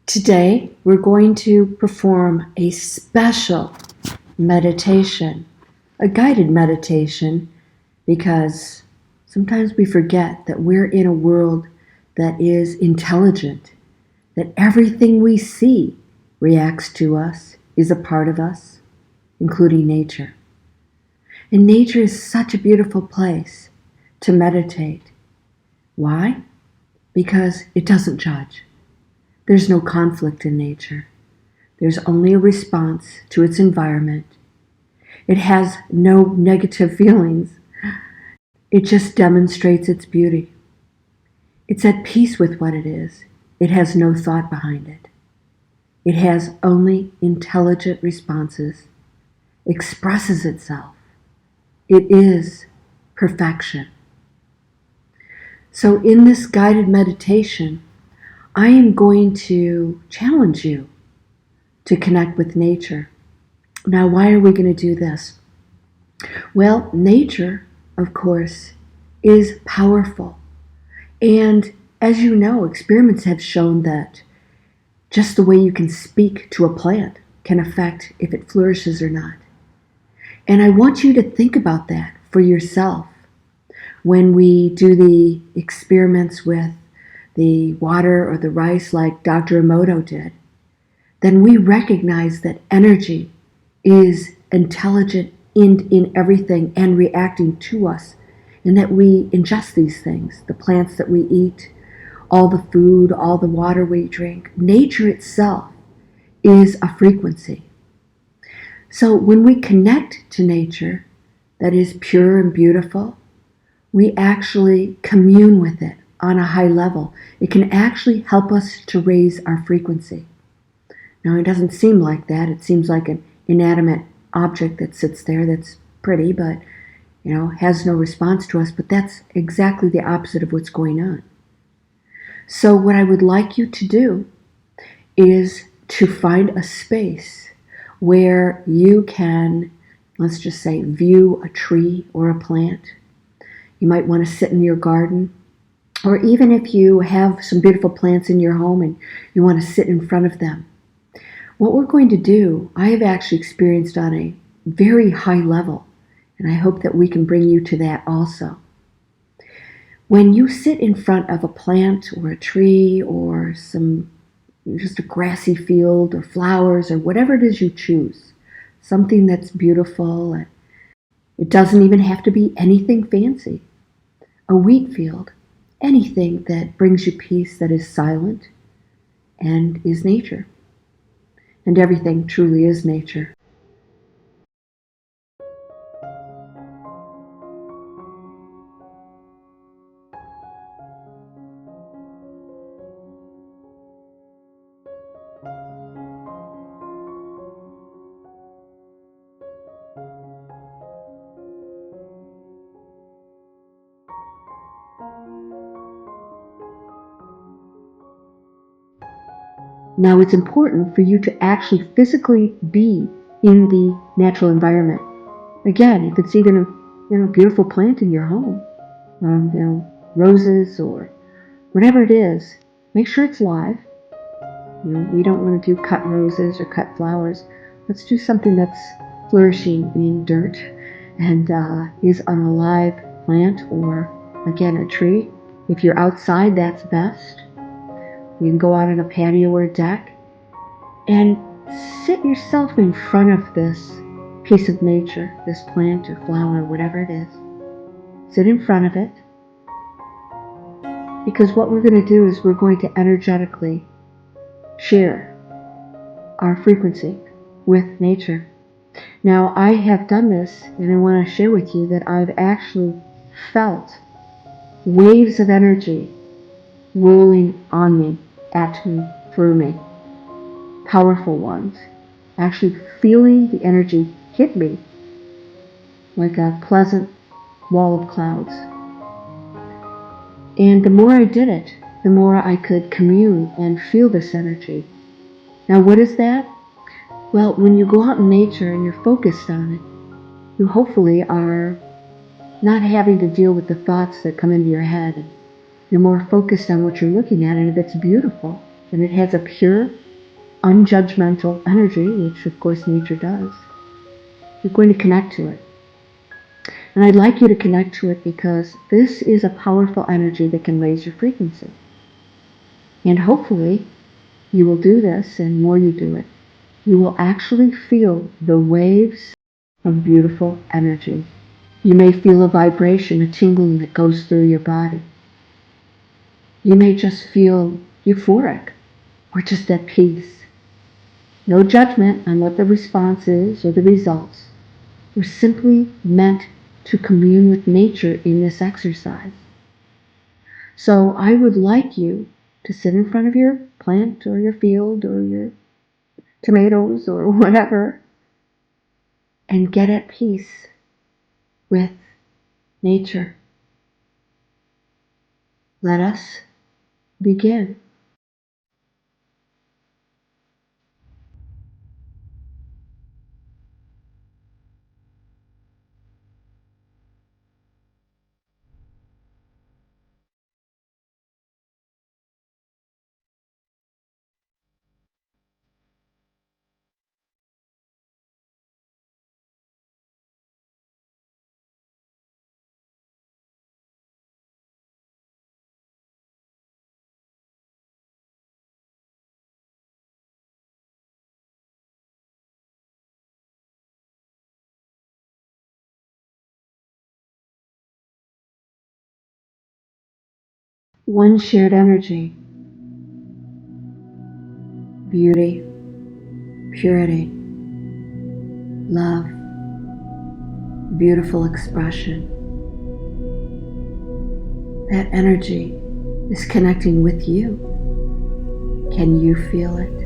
Today, we're going to perform a special meditation, a guided meditation, because sometimes we forget that we're in a world that is intelligent, that everything we see reacts to us, is a part of us, including nature. And nature is such a beautiful place to meditate. Why? Because it doesn't judge. There's no conflict in nature. There's only a response to its environment. It has no negative feelings. It just demonstrates its beauty. It's at peace with what it is. It has no thought behind it. It has only intelligent responses, expresses itself. It is perfection. So in this guided meditation, I am going to challenge you to connect with nature. Now, why are we going to do this? Well, nature, of course, is powerful. And as you know, experiments have shown that just the way you can speak to a plant can affect if it flourishes or not. And I want you to think about that for yourself when we do the experiments with the water or the rice like Dr. Emoto did. Then we recognize that energy is intelligent in everything and reacting to us, and that we ingest these things, the plants that we eat, all the food, all the water we drink. Nature itself is a frequency. So when we connect to nature that is pure and beautiful, we actually commune with it on a high level. It can actually help us to raise our frequency. Now, it doesn't seem like that. It seems like an inanimate object that sits there that's pretty, but has no response to us. But that's exactly the opposite of what's going on. So what I would like you to do is to find a space where you can, let's just say, view a tree or a plant. You might want to sit in your garden, or even if you have some beautiful plants in your home and you want to sit in front of them. What we're going to do, I have actually experienced on a very high level, and I hope that we can bring you to that also. When you sit in front of a plant or a tree or just a grassy field or flowers or whatever it is you choose, something that's beautiful, it doesn't even have to be anything fancy. A wheat field, anything that brings you peace, that is silent and is nature. And everything truly is nature. Now, it's important for you to actually physically be in the natural environment. Again, if it's even a beautiful plant in your home, roses or whatever it is, make sure it's live. We don't want to do cut roses or cut flowers. Let's do something that's flourishing in dirt and is on a live plant or, again, a tree. If you're outside, that's best. You can go out on a patio or a deck and sit yourself in front of this piece of nature, this plant or flower or whatever it is. Sit in front of it, because what we're going to do is we're going to energetically share our frequency with nature. Now, I have done this, and I want to share with you that I've actually felt waves of energy rolling on me, at me, through me. Powerful ones. Actually feeling the energy hit me like a pleasant wall of clouds. And the more I did it, the more I could commune and feel this energy. Now, what is that? Well, when you go out in nature and you're focused on it, you hopefully are not having to deal with the thoughts that come into your head. You're more focused on what you're looking at, and if it's beautiful, and it has a pure, unjudgmental energy, which of course nature does, you're going to connect to it. And I'd like you to connect to it because this is a powerful energy that can raise your frequency. And hopefully, you will do this, and the more you do it, you will actually feel the waves of beautiful energy. You may feel a vibration, a tingling that goes through your body. You may just feel euphoric or just at peace. No judgment on what the response is or the results. We're simply meant to commune with nature in this exercise. So I would like you to sit in front of your plant or your field or your tomatoes or whatever and get at peace with nature. Let us begin. One shared energy, beauty, purity, love, beautiful expression. That energy is connecting with you. Can you feel it?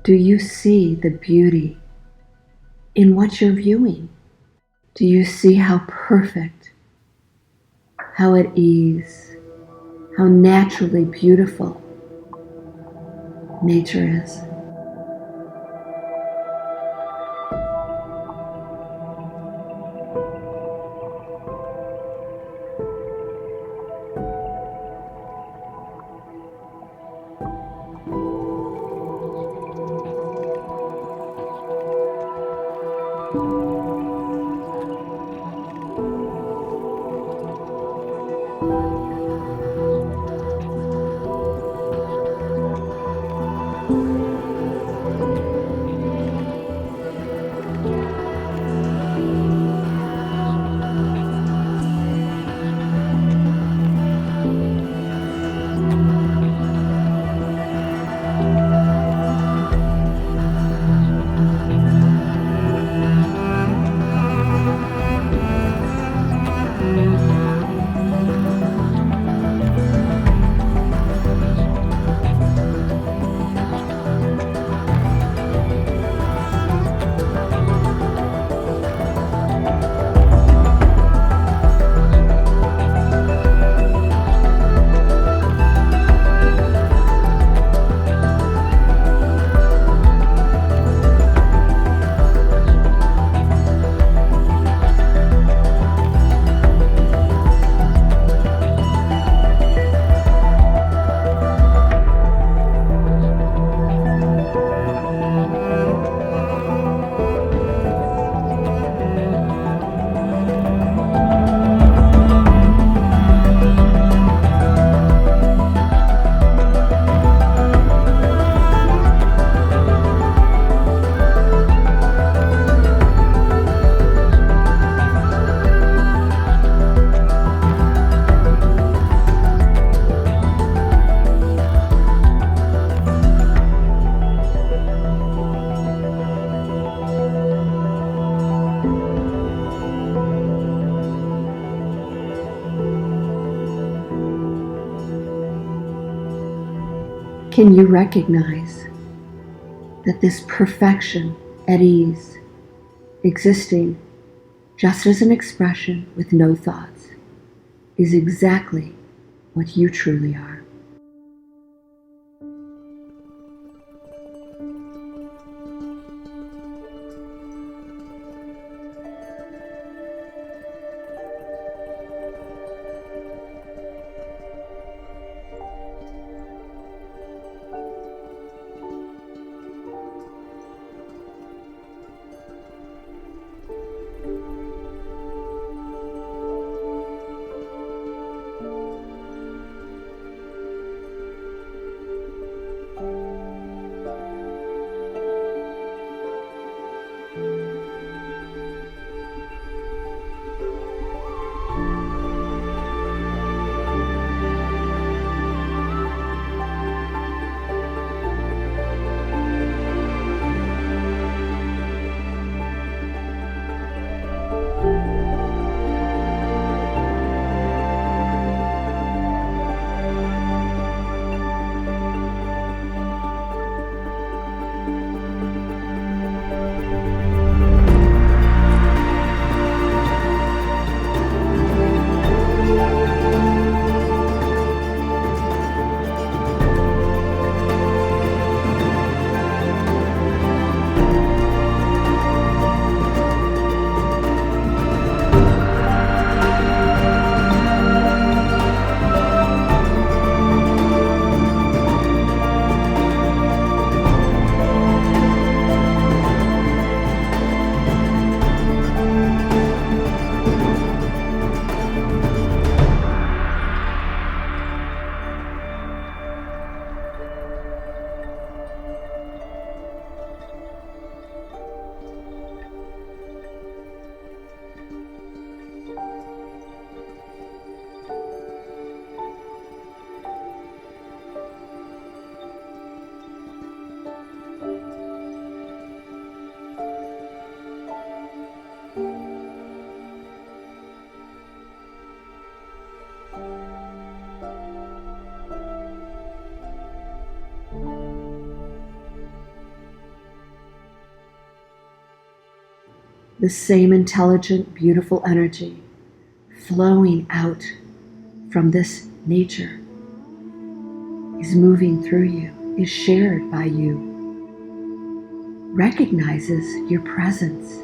Do you see the beauty in what you're viewing? Do you see how perfect, how at ease, how naturally beautiful nature is? Can you recognize that this perfection at ease, existing just as an expression with no thoughts, is exactly what you truly are? The same intelligent, beautiful energy flowing out from this nature is moving through you, is shared by you, recognizes your presence.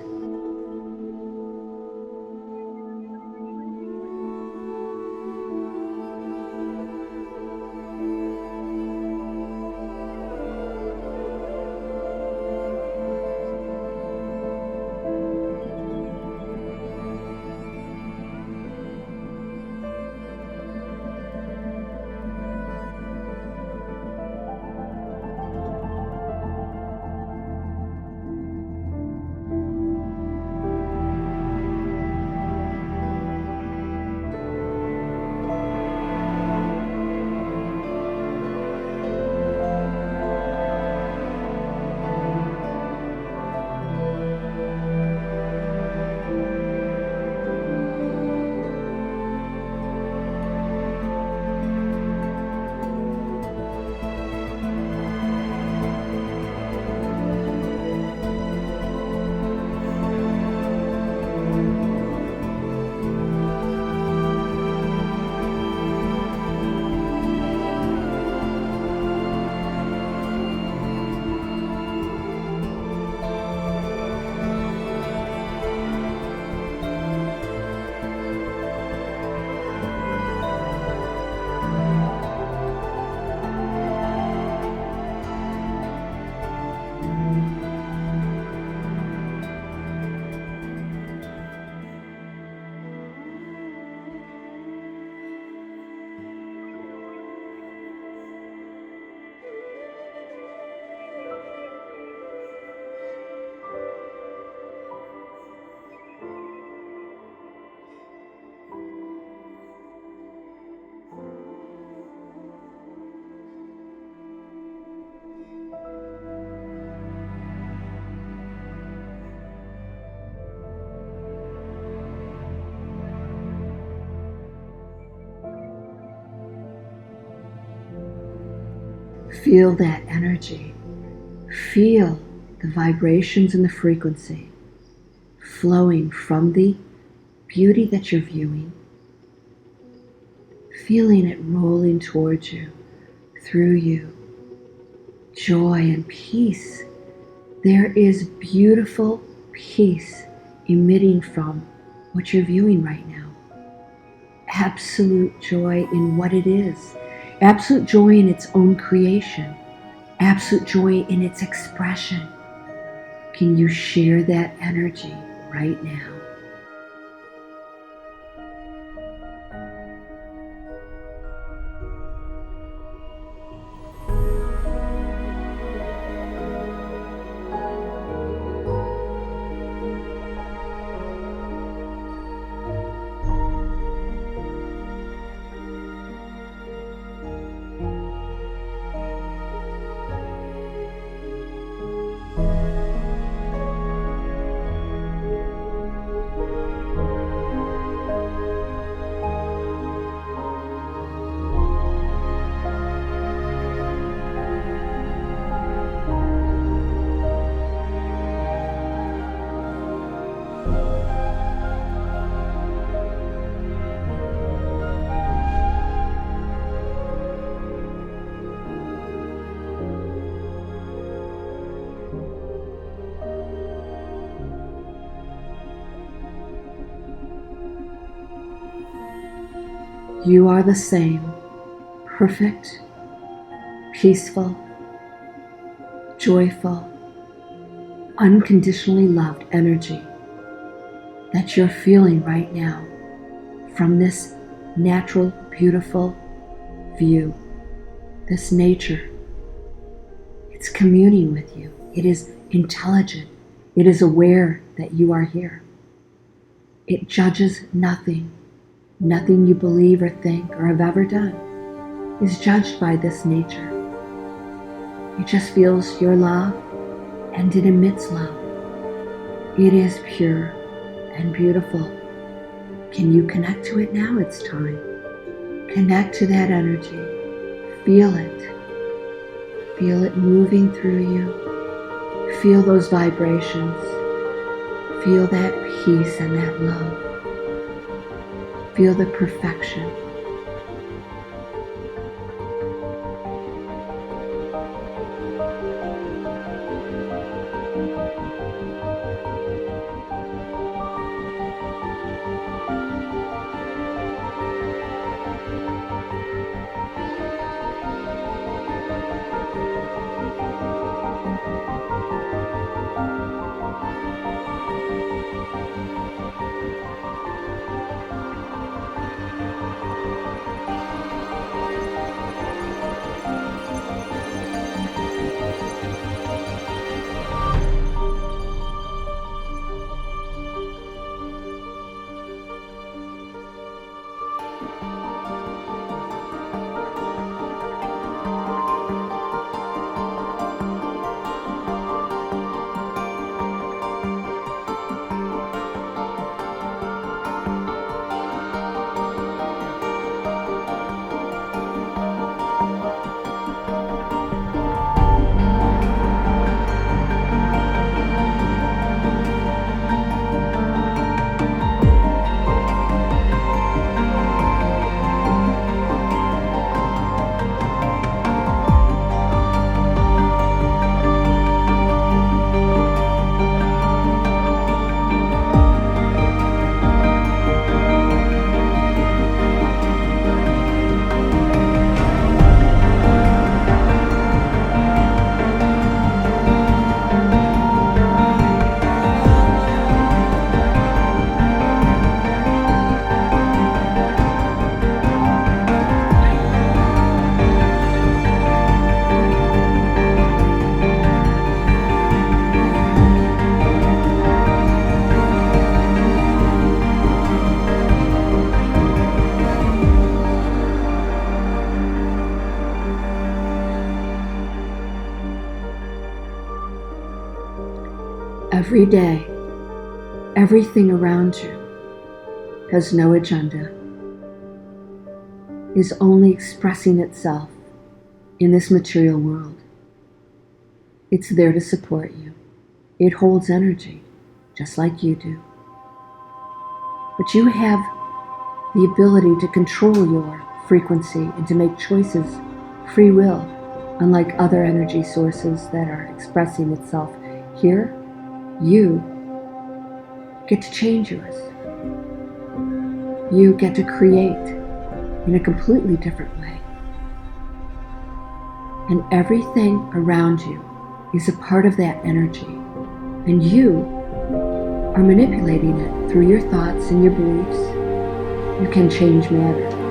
Feel that energy. Feel the vibrations and the frequency flowing from the beauty that you're viewing. Feeling it rolling towards you, through you. Joy and peace. There is beautiful peace emitting from what you're viewing right now. Absolute joy in what it is. Absolute joy in its own creation. Absolute joy in its expression. Can you share that energy right now? You are the same, perfect, peaceful, joyful, unconditionally loved energy that you're feeling right now from this natural, beautiful view, this nature. It's communing with you. It is intelligent. It is aware that you are here. It judges nothing. Nothing you believe or think or have ever done is judged by this nature. It just feels your love and it emits love. It is pure and beautiful. Can you connect to it now? It's time. Connect to that energy. Feel it. Feel it moving through you. Feel those vibrations. Feel that peace and that love. Feel the perfection. Every day, everything around you has no agenda, is only expressing itself in this material world. It's there to support you. It holds energy, just like you do. But you have the ability to control your frequency and to make choices, free will, unlike other energy sources that are expressing itself here. You get to change yours. You get to create in a completely different way. And everything around you is a part of that energy. And you are manipulating it through your thoughts and your beliefs. You can change matter.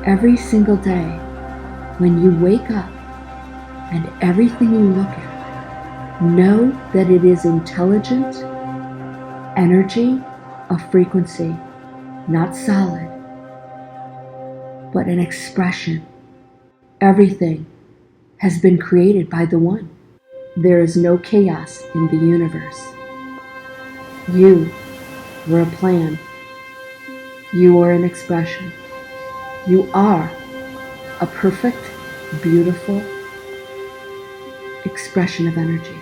Every single day, when you wake up and everything you look at, know that it is intelligent energy of frequency, not solid, but an expression. Everything has been created by the One. There is no chaos in the universe. You were a plan. You are an expression. You are a perfect, beautiful expression of energy.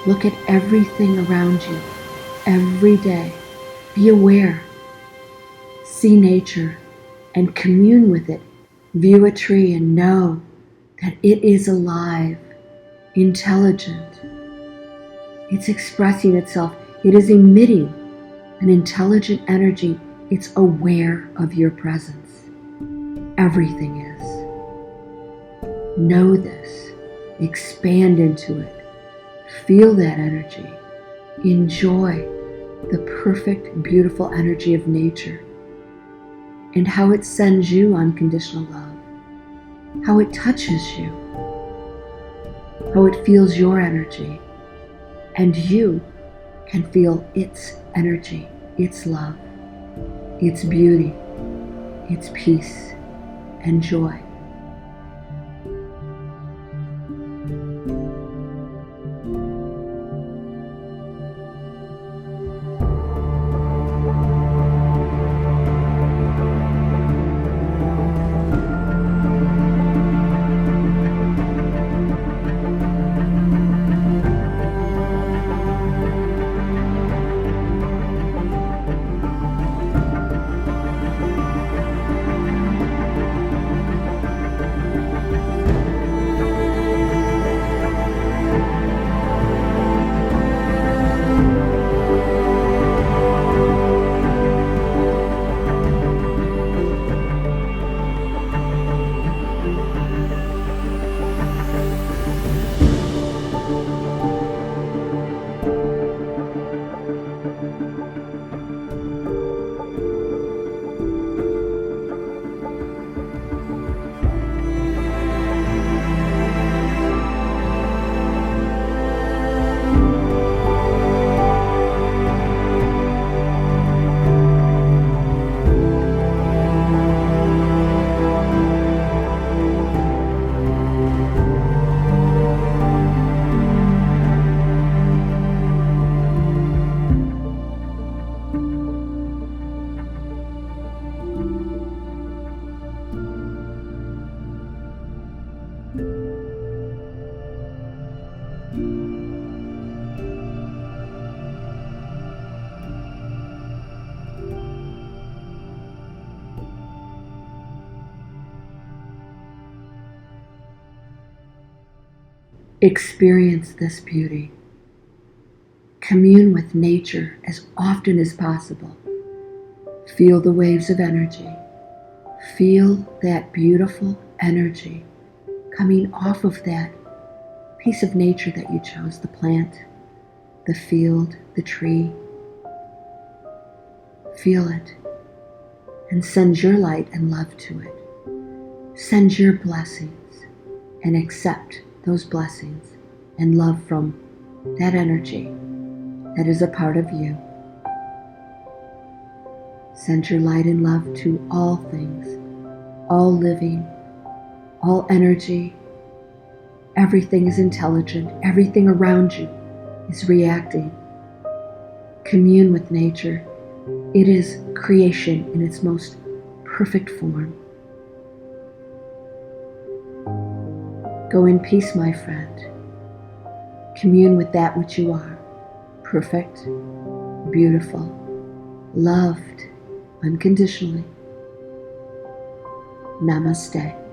Look at everything around you every day. Be aware. See nature and commune with it. View a tree and know that it is alive, intelligent. It's expressing itself. It is emitting an intelligent energy. It's aware of your presence. Everything is. Know this. Expand into it. Feel that energy. Enjoy the perfect, beautiful energy of nature and how it sends you unconditional love, how it touches you, how it feels your energy, and you can feel its energy, its love, its beauty, its peace and joy. Experience this beauty. Commune with nature as often as possible. Feel the waves of energy. Feel that beautiful energy coming off of that piece of nature that you chose, the plant, the field, the tree. Feel it and send your light and love to it. Send your blessings and accept those blessings and love from that energy that is a part of you. Send your light and love to all things, all living, all energy. Everything is intelligent. Everything around you is reacting. Commune with nature. It is creation in its most perfect form. Go in peace, my friend. Commune with that which you are. Perfect, beautiful, loved unconditionally. Namaste.